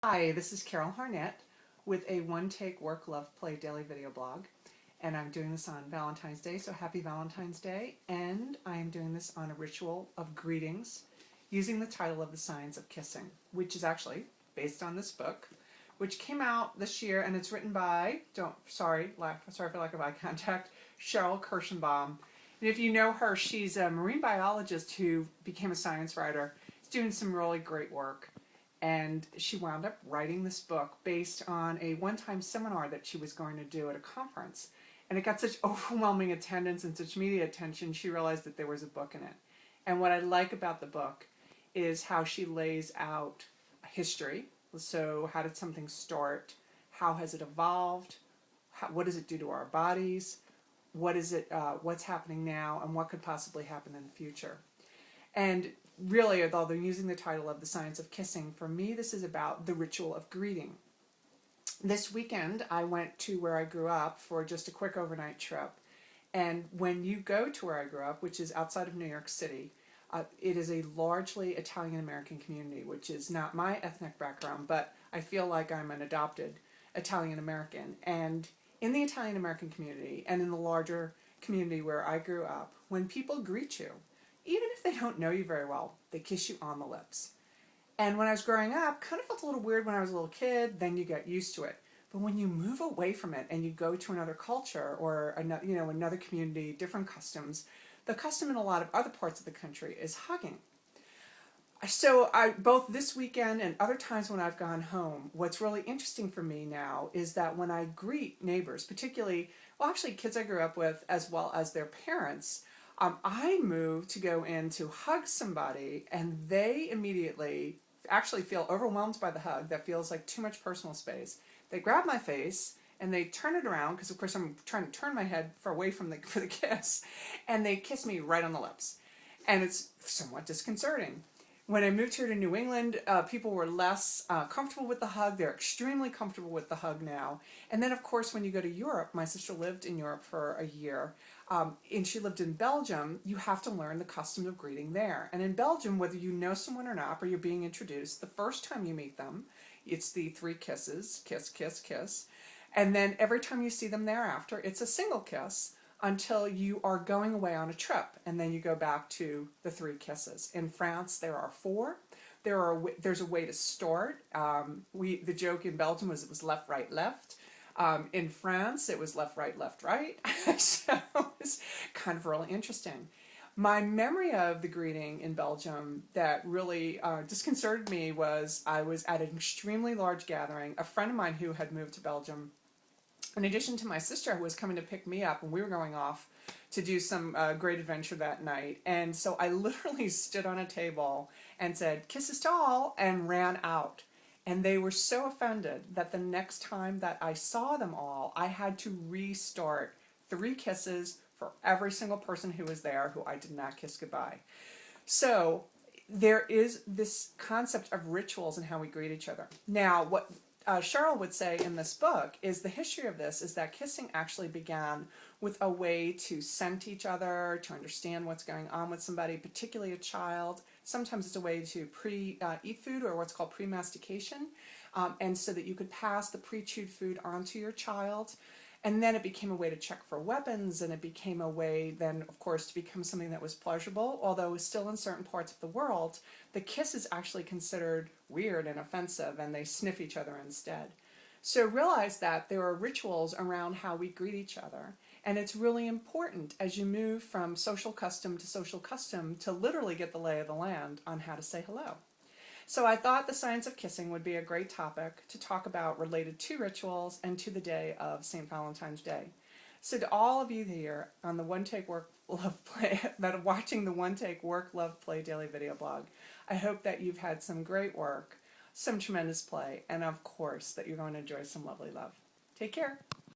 Hi, this is Carol Harnett with a one-take Work, Love, Play daily video blog. And I'm doing this on Valentine's Day, so happy Valentine's Day. And I am doing this on a ritual of greetings using the title of The Science of Kissing, which is actually based on this book, which came out this year, and it's written by, sorry for lack of eye contact, Cheryl Kirschenbaum. And if you know her, she's a marine biologist who became a science writer. She's doing some really great work. And she wound up writing this book based on a one-time seminar that she was going to do at a conference. And it got such overwhelming attendance and such media attention, she realized that there was a book in it. And what I like about the book is how she lays out history. So how did something start? How has it evolved? What does it do to our bodies? What's happening now? And what could possibly happen in the future? And really, although they're using the title of The Science of Kissing, for me this is about the ritual of greeting. This weekend I went to where I grew up for just a quick overnight trip. And when you go to where I grew up, which is outside of New York City, it is a largely Italian-American community, which is not my ethnic background, but I feel like I'm an adopted Italian-American. And in the Italian-American community and in the larger community where I grew up, when people greet you, even if they don't know you very well, they kiss you on the lips. And when I was growing up, kind of felt a little weird when I was a little kid, then you get used to it. But when you move away from it and you go to another culture or another community, different customs, the custom in a lot of other parts of the country is hugging. So both this weekend and other times when I've gone home, what's really interesting for me now is that when I greet neighbors, particularly, well, actually kids I grew up with as well as their parents, I move to go in to hug somebody and they immediately actually feel overwhelmed by the hug that feels like too much personal space. They grab my face and they turn it around, because of course I'm trying to turn my head away for the kiss, and they kiss me right on the lips. And it's somewhat disconcerting. When I moved here to New England, people were less comfortable with the hug. They're extremely comfortable with the hug now. And then, of course, when you go to Europe, my sister lived in Europe for a year, and she lived in Belgium, you have to learn the custom of greeting there. And in Belgium, whether you know someone or not, or you're being introduced, the first time you meet them, it's the 3 kisses, kiss, kiss, kiss. And then every time you see them thereafter, it's a single kiss, until you are going away on a trip, and then you go back to the 3 kisses. In France, there are 4. There's a way to start. The joke in Belgium was it was left, right, left. In France, it was left, right, right. So it was kind of really interesting. My memory of the greeting in Belgium that really disconcerted me was I was at an extremely large gathering. A friend of mine who had moved to Belgium, in addition to my sister, who was coming to pick me up, and we were going off to do some great adventure that night. And so I literally stood on a table and said, "Kisses to all," and ran out. And they were so offended that the next time that I saw them all, I had to restart 3 kisses for every single person who was there who I did not kiss goodbye. So there is this concept of rituals and how we greet each other. Now, what Cheryl would say in this book is the history of this is that kissing actually began with a way to scent each other, to understand what's going on with somebody, particularly a child. Sometimes it's a way to eat food, or what's called pre-mastication, and so that you could pass the pre-chewed food onto your child. And then it became a way to check for weapons, and it became a way then, of course, to become something that was pleasurable, although still in certain parts of the world, the kiss is actually considered weird and offensive, and they sniff each other instead. So realize that there are rituals around how we greet each other, and it's really important as you move from social custom to literally get the lay of the land on how to say hello. So I thought the science of kissing would be a great topic to talk about related to rituals and to the day of St. Valentine's Day. So to all of you here on the One Take Work Love Play that are watching the One Take Work Love Play daily video blog, I hope that you've had some great work, some tremendous play, and of course that you're going to enjoy some lovely love. Take care.